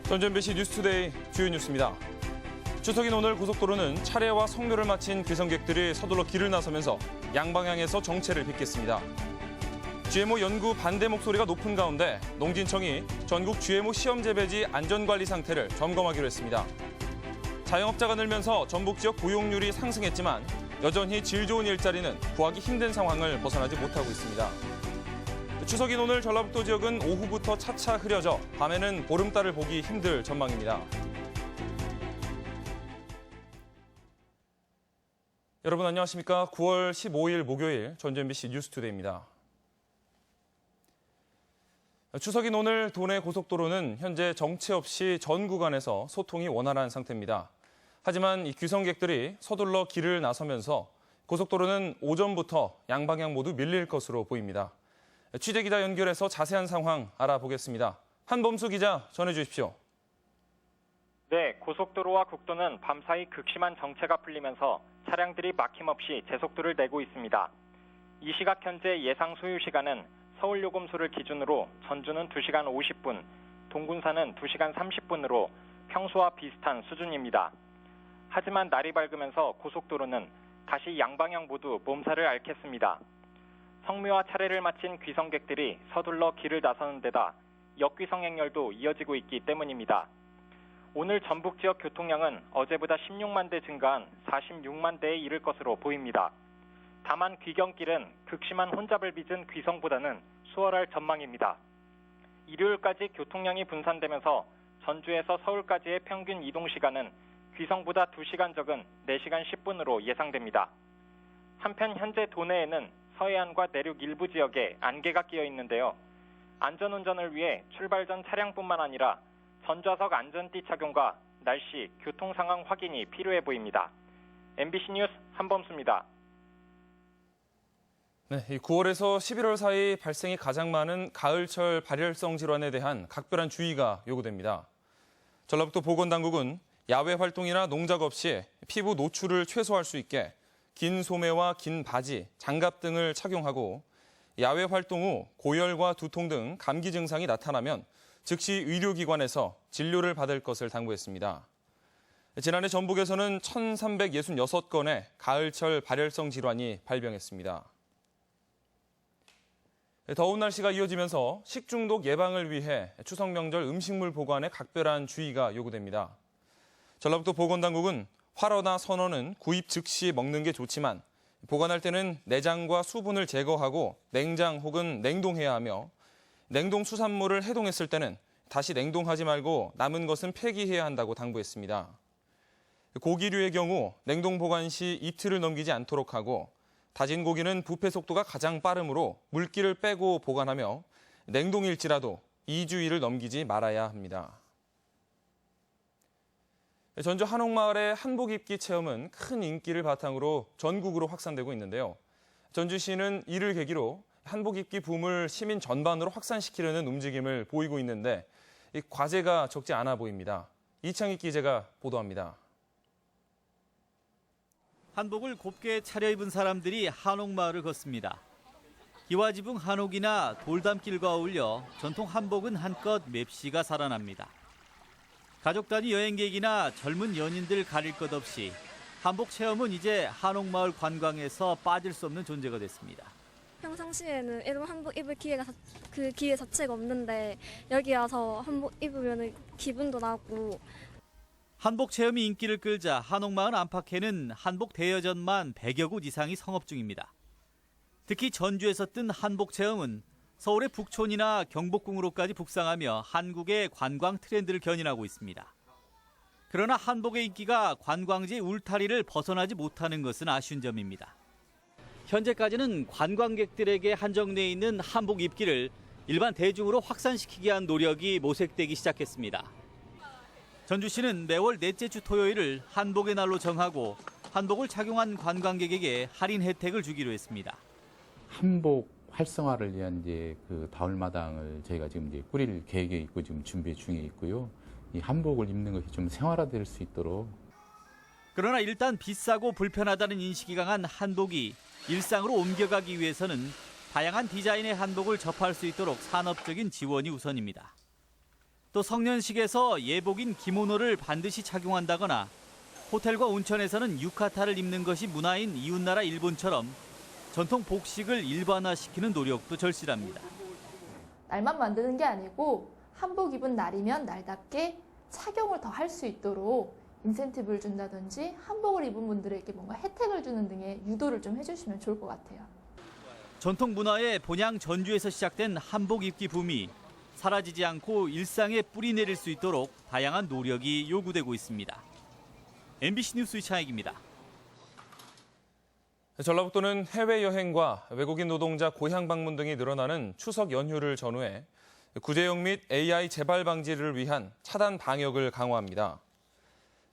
전주 MBC 뉴스투데이 주요 뉴스입니다. 추석인 오늘 고속도로는 차례와 성묘를 마친 귀성객들이 서둘러 길을 나서면서 양방향에서 정체를 빚겠습니다. GMO 연구 반대 목소리가 높은 가운데 농진청이 전국 GMO 시험 재배지 안전관리 상태를 점검하기로 했습니다. 자영업자가 늘면서 전북 지역 고용률이 상승했지만 여전히 질 좋은 일자리는 구하기 힘든 상황을 벗어나지 못하고 있습니다. 추석인 오늘 전라북도 지역은 오후부터 차차 흐려져 밤에는 보름달을 보기 힘들 전망입니다. 여러분 안녕하십니까? 9월 15일 목요일 전주 MBC 뉴스투데이입니다. 추석인 오늘 도내 고속도로는 현재 정체 없이 전 구간에서 소통이 원활한 상태입니다. 하지만 이 귀성객들이 서둘러 길을 나서면서 고속도로는 오전부터 양방향 모두 밀릴 것으로 보입니다. 취재기자 연결해서 자세한 상황 알아보겠습니다. 한범수 기자 전해주십시오. 네, 고속도로와 국도는 밤사이 극심한 정체가 풀리면서 차량들이 막힘없이 제속도를 내고 있습니다. 이 시각 현재 예상 소요 시간은 서울 요금소를 기준으로 전주는 2시간 50분, 동군사는 2시간 30분으로 평소와 비슷한 수준입니다. 하지만 날이 밝으면서 고속도로는 다시 양방향 모두 몸살을 앓겠습니다. 성묘와 차례를 마친 귀성객들이 서둘러 길을 나서는 데다 역귀성 행렬도 이어지고 있기 때문입니다. 오늘 전북 지역 교통량은 어제보다 16만 대 증가한 46만 대에 이를 것으로 보입니다. 다만 귀경길은 극심한 혼잡을 빚은 귀성보다는 수월할 전망입니다. 일요일까지 교통량이 분산되면서 전주에서 서울까지의 평균 이동 시간은 귀성보다 2시간 적은 4시간 10분으로 예상됩니다. 한편 현재 도내에는 서해안과 내륙 일부 지역에 안개가 끼어 있는데요. 안전운전을 위해 출발 전 차량뿐만 아니라 전좌석 안전띠 착용과 날씨, 교통 상황 확인이 필요해 보입니다. MBC 뉴스 한범수입니다. 네, 9월에서 11월 사이 발생이 가장 많은 가을철 발열성 질환에 대한 각별한 주의가 요구됩니다. 전라북도 보건당국은 야외 활동이나 농작업 시 피부 노출을 최소화할 수 있게 긴 소매와 긴 바지, 장갑 등을 착용하고 야외 활동 후 고열과 두통 등 감기 증상이 나타나면 즉시 의료기관에서 진료를 받을 것을 당부했습니다. 지난해 전북에서는 1,366건의 가을철 발열성 질환이 발병했습니다. 더운 날씨가 이어지면서 식중독 예방을 위해 추석 명절 음식물 보관에 각별한 주의가 요구됩니다. 전라북도 보건당국은 활어나 선어는 구입 즉시 먹는 게 좋지만 보관할 때는 내장과 수분을 제거하고 냉장 혹은 냉동해야 하며 냉동 수산물을 해동했을 때는 다시 냉동하지 말고 남은 것은 폐기해야 한다고 당부했습니다. 고기류의 경우 냉동 보관 시 이틀을 넘기지 않도록 하고 다진 고기는 부패 속도가 가장 빠르므로 물기를 빼고 보관하며 냉동일지라도 2주일을 넘기지 말아야 합니다. 전주 한옥마을의 한복 입기 체험은 큰 인기를 바탕으로 전국으로 확산되고 있는데요. 전주시는 이를 계기로 한복 입기 붐을 시민 전반으로 확산시키려는 움직임을 보이고 있는데 이 과제가 적지 않아 보입니다. 이창익 기자가 보도합니다. 한복을 곱게 차려입은 사람들이 한옥마을을 걷습니다. 기와지붕 한옥이나 돌담길과 어울려 전통 한복은 한껏 맵시가 살아납니다. 가족 단위 여행객이나 젊은 연인들 가릴 것 없이 한복 체험은 이제 한옥마을 관광에서 빠질 수 없는 존재가 됐습니다. 평상시에는 이런 한복 입을 그 기회 자체가 없는데 여기 와서 한복 입으면 기분도 나고. 한복 체험이 인기를 끌자 한옥마을 안팎에는 한복 대여점만 100여 곳 이상이 성업 중입니다. 특히 전주에서 뜬 한복 체험은 서울의 북촌이나 경복궁으로까지 북상하며 한국의 관광 트렌드를 견인하고 있습니다. 그러나 한복의 인기가 관광지의 울타리를 벗어나지 못하는 것은 아쉬운 점입니다. 현재까지는 관광객들에게 한정돼 있는 한복 입기를 일반 대중으로 확산시키기 위한 노력이 모색되기 시작했습니다. 전주시는 매월 넷째 주 토요일을 한복의 날로 정하고 한복을 착용한 관광객에게 할인 혜택을 주기로 했습니다. 한복 활성화를 위한 이제 그 다울마당을 저희가 지금 이제 꾸릴 계획에 있고 지금 준비 중에 있고요. 이 한복을 입는 것이 좀 생활화될 수 있도록. 그러나 일단 비싸고 불편하다는 인식이 강한 한복이 일상으로 옮겨가기 위해서는 다양한 디자인의 한복을 접할 수 있도록 산업적인 지원이 우선입니다. 또 성년식에서 예복인 기모노를 반드시 착용한다거나 호텔과 온천에서는 유카타를 입는 것이 문화인 이웃나라 일본처럼 전통 복식을 일반화시키는 노력도 절실합니다. 날만 만드는 게 아니고 한복 입은 날이면 날답게 착용을 더 할 수 있도록 인센티브를 준다든지 한복을 입은 분들에게 뭔가 혜택을 주는 등의 유도를 좀 해주시면 좋을 것 같아요. 전통 문화의 본향 전주에서 시작된 한복 입기 붐이 사라지지 않고 일상에 뿌리 내릴 수 있도록 다양한 노력이 요구되고 있습니다. MBC 뉴스 이창익입니다. 전라북도는 해외여행과 외국인 노동자 고향 방문 등이 늘어나는 추석 연휴를 전후해 구제역 및 AI 재발 방지를 위한 차단 방역을 강화합니다.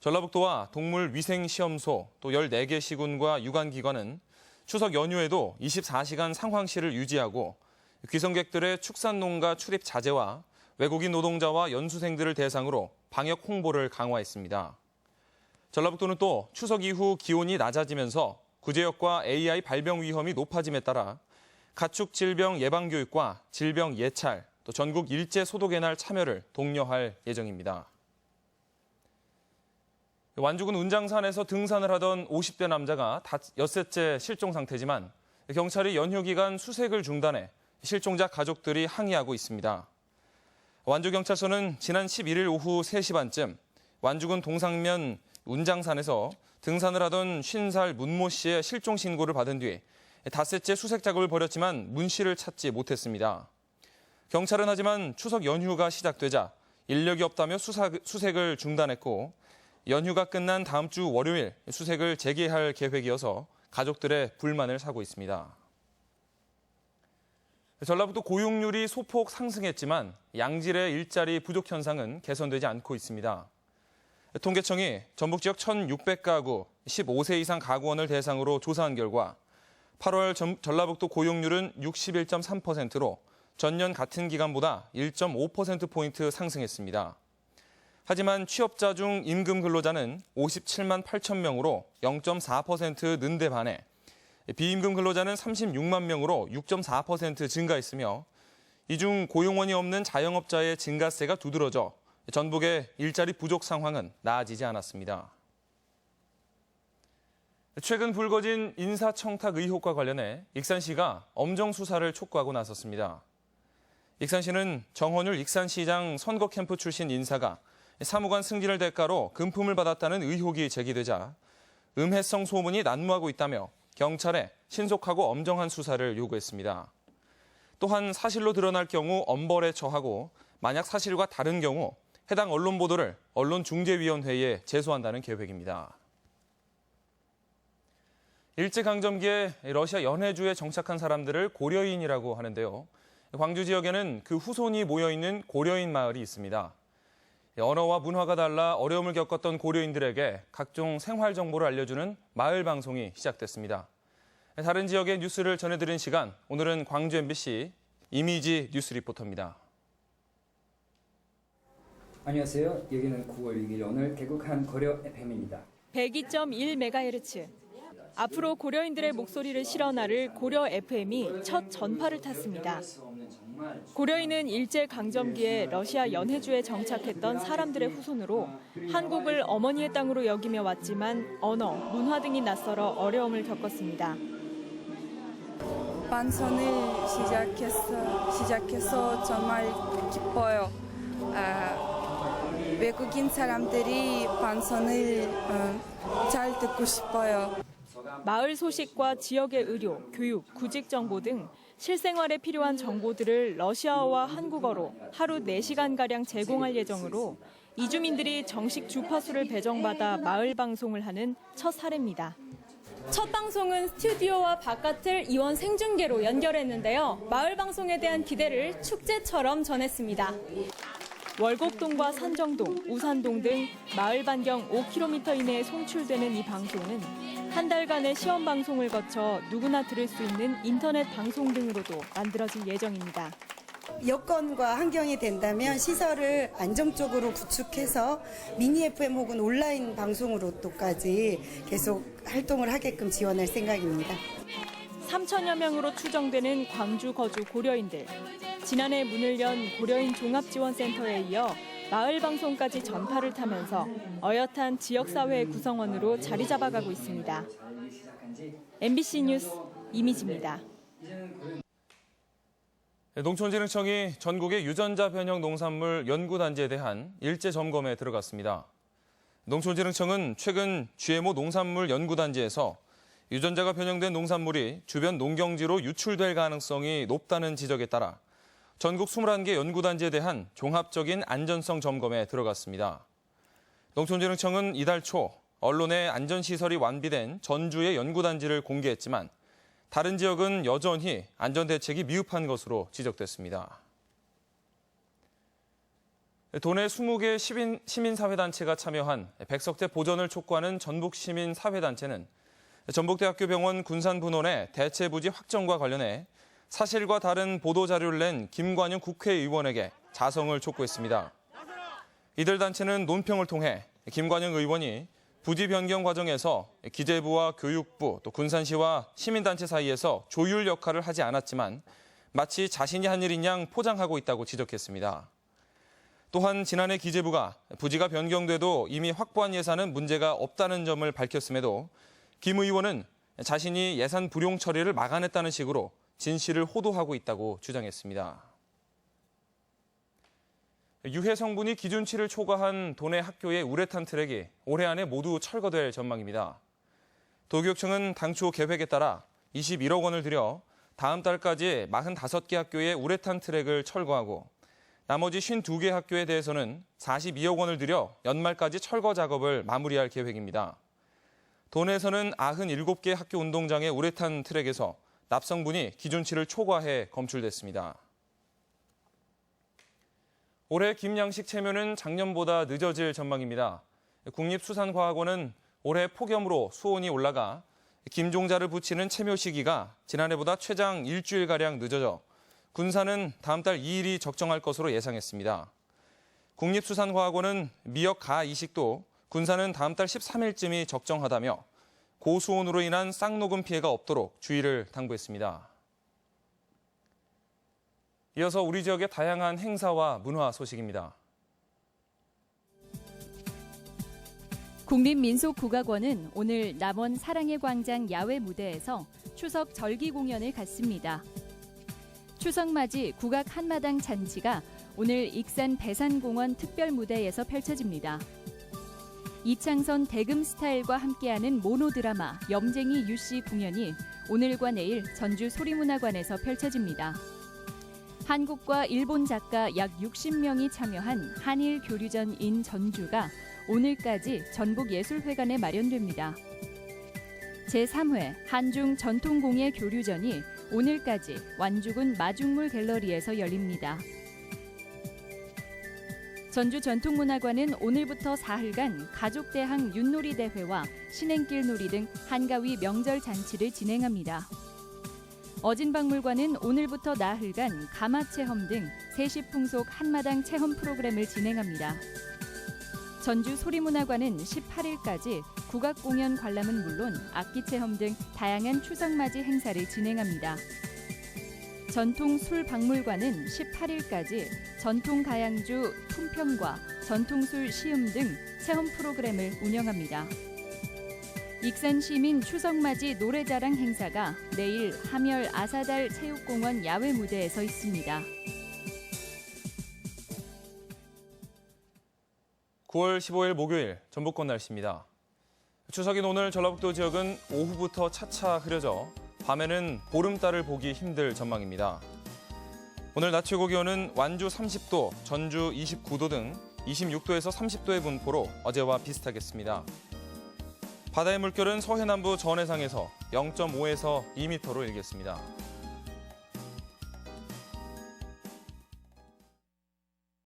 전라북도와 동물위생시험소 또 14개 시군과 유관기관은 추석 연휴에도 24시간 상황실을 유지하고 귀성객들의 축산농가 출입 자제와 외국인 노동자와 연수생들을 대상으로 방역 홍보를 강화했습니다. 전라북도는 또 추석 이후 기온이 낮아지면서 구제역과 AI 발병 위험이 높아짐에 따라 가축 질병 예방 교육과 질병 예찰, 또 전국 일제 소독의 날 참여를 독려할 예정입니다. 완주군 운장산에서 등산을 하던 50대 남자가 엿새째 실종 상태지만 경찰이 연휴 기간 수색을 중단해 실종자 가족들이 항의하고 있습니다. 완주경찰서는 지난 11일 오후 3시 반쯤 완주군 동상면 운장산에서 등산을 하던 50살 문모 씨의 실종 신고를 받은 뒤 닷새째 수색 작업을 벌였지만 문 씨를 찾지 못했습니다. 경찰은 하지만 추석 연휴가 시작되자 인력이 없다며 수색을 중단했고 연휴가 끝난 다음 주 월요일 수색을 재개할 계획이어서 가족들의 불만을 사고 있습니다. 전라북도 고용률이 소폭 상승했지만 양질의 일자리 부족 현상은 개선되지 않고 있습니다. 통계청이 전북 지역 1,600가구 15세 이상 가구원을 대상으로 조사한 결과 8월 전라북도 고용률은 61.3%로 전년 같은 기간보다 1.5%포인트 상승했습니다. 하지만 취업자 중 임금 근로자는 57만 8천 명으로 0.4% 는 데 반해 비임금 근로자는 36만 명으로 6.4% 증가했으며 이 중 고용원이 없는 자영업자의 증가세가 두드러져 전북의 일자리 부족 상황은 나아지지 않았습니다. 최근 불거진 인사청탁 의혹과 관련해 익산시가 엄정 수사를 촉구하고 나섰습니다. 익산시는 정헌율 익산시장 선거 캠프 출신 인사가 사무관 승진을 대가로 금품을 받았다는 의혹이 제기되자 음해성 소문이 난무하고 있다며 경찰에 신속하고 엄정한 수사를 요구했습니다. 또한 사실로 드러날 경우 엄벌에 처하고 만약 사실과 다른 경우 해당 언론 보도를 언론중재위원회에 제소한다는 계획입니다. 일제강점기에 러시아 연해주에 정착한 사람들을 고려인이라고 하는데요. 광주 지역에는 그 후손이 모여있는 고려인 마을이 있습니다. 언어와 문화가 달라 어려움을 겪었던 고려인들에게 각종 생활 정보를 알려주는 마을 방송이 시작됐습니다. 다른 지역의 뉴스를 전해드린 시간, 오늘은 광주 MBC 이미지 뉴스 리포터입니다. 안녕하세요. 여기는 9월 6일 오늘 개국한 고려 FM입니다. 102.1MHz. 앞으로 고려인들의 목소리를 실어 나를 고려 FM이 첫 전파를 탔습니다. 고려인은 일제강점기에 러시아 연해주에 정착했던 사람들의 후손으로 한국을 어머니의 땅으로 여기며 왔지만 언어, 문화 등이 낯설어 어려움을 겪었습니다. 반선을 시작해서 정말 기뻐요. 외국인 사람들이 반선을 잘 듣고 싶어요. 마을 소식과 지역의 의료, 교육, 구직 정보 등 실생활에 필요한 정보들을 러시아어와 한국어로 하루 4시간가량 제공할 예정으로 이주민들이 정식 주파수를 배정받아 마을 방송을 하는 첫 사례입니다. 첫 방송은 스튜디오와 바깥을 이원 생중계로 연결했는데요. 마을 방송에 대한 기대를 축제처럼 전했습니다. 월곡동과 산정동, 우산동 등 마을 반경 5km 이내에 송출되는 이 방송은 한 달간의 시험 방송을 거쳐 누구나 들을 수 있는 인터넷 방송 등으로도 만들어질 예정입니다. 여건과 환경이 된다면 시설을 안정적으로 구축해서 미니 FM 혹은 온라인 방송으로까지 계속 활동을 하게끔 지원할 생각입니다. 3천여 명으로 추정되는 광주 거주 고려인들. 지난해 문을 연 고려인 종합지원센터에 이어 마을 방송까지 전파를 타면서 어엿한 지역사회의 구성원으로 자리 잡아가고 있습니다. MBC 뉴스 이미지입니다. 농촌진흥청이 전국의 유전자 변형 농산물 연구단지에 대한 일제 점검에 들어갔습니다. 농촌진흥청은 최근 GMO 농산물 연구단지에서 유전자가 변형된 농산물이 주변 농경지로 유출될 가능성이 높다는 지적에 따라 전국 21개 연구단지에 대한 종합적인 안전성 점검에 들어갔습니다. 농촌진흥청은 이달 초 언론에 안전시설이 완비된 전주의 연구단지를 공개했지만 다른 지역은 여전히 안전대책이 미흡한 것으로 지적됐습니다. 도내 20개 시민사회단체가 참여한 백석대 보전을 촉구하는 전북시민사회단체는 전북대학교 병원 군산분원의 대체부지 확정과 관련해 사실과 다른 보도자료를 낸 김관영 국회의원에게 자성을 촉구했습니다. 이들 단체는 논평을 통해 김관영 의원이 부지 변경 과정에서 기재부와 교육부 또 군산시와 시민단체 사이에서 조율 역할을 하지 않았지만 마치 자신이 한 일인 양 포장하고 있다고 지적했습니다. 또한 지난해 기재부가 부지가 변경돼도 이미 확보한 예산은 문제가 없다는 점을 밝혔음에도 김 의원은 자신이 예산 불용 처리를 막아냈다는 식으로 진실을 호도하고 있다고 주장했습니다. 유해 성분이 기준치를 초과한 도내 학교의 우레탄 트랙이 올해 안에 모두 철거될 전망입니다. 도교육청은 당초 계획에 따라 21억 원을 들여 다음 달까지 45개 학교의 우레탄 트랙을 철거하고 나머지 52개 학교에 대해서는 42억 원을 들여 연말까지 철거 작업을 마무리할 계획입니다. 도내에서는 97개 학교 운동장의 우레탄 트랙에서 납성분이 기준치를 초과해 검출됐습니다. 올해 김양식 체면은 작년보다 늦어질 전망입니다. 국립수산과학원은 올해 폭염으로 수온이 올라가 김종자를 붙이는 체묘 시기가 지난해보다 최장 일주일가량 늦어져 군산은 다음 달 2일이 적정할 것으로 예상했습니다. 국립수산과학원은 미역 가 이식도 군산은 다음 달 13일쯤이 적정하다며 고수온으로 인한 쌍녹음 피해가 없도록 주의를 당부했습니다. 이어서 우리 지역의 다양한 행사와 문화 소식입니다. 국립민속국악원은 오늘 남원 사랑의 광장 야외 무대에서 추석 절기 공연을 갖습니다. 추석맞이 국악 한마당 잔치가 오늘 익산 배산공원 특별 무대에서 펼쳐집니다. 이창선 대금 스타일과 함께하는 모노드라마 염쟁이 유씨 공연이 오늘과 내일 전주 소리문화관에서 펼쳐집니다. 한국과 일본 작가 약 60명이 참여한 한일 교류전 인 전주가 오늘까지 전북예술회관에 마련됩니다. 제3회 한중 전통공예 교류전이 오늘까지 완주군 마중물 갤러리에서 열립니다. 전주 전통문화관은 오늘부터 사흘간 가족대항 윷놀이 대회와 신행길 놀이 등 한가위 명절 잔치를 진행합니다. 어진박물관은 오늘부터 나흘간 가마체험 등 세시풍속 한마당 체험 프로그램을 진행합니다. 전주 소리문화관은 18일까지 국악공연 관람은 물론 악기체험 등 다양한 추석맞이 행사를 진행합니다. 전통술박물관은 18일까지 전통가양주 품평과 전통술 시음 등 체험 프로그램을 운영합니다. 익산시민 추석맞이 노래자랑 행사가 내일 함열 아사달 체육공원 야외 무대에서 있습니다. 9월 15일 목요일 전북권 날씨입니다. 추석인 오늘 전라북도 지역은 오후부터 차차 흐려져 밤에는 보름달을 보기 힘들 전망입니다. 오늘 낮 최고 기온은 완주 30도, 전주 29도 등 26도에서 30도의 분포로 어제와 비슷하겠습니다. 바다의 물결은 서해남부 전해상에서 0.5에서 2m로 일겠습니다.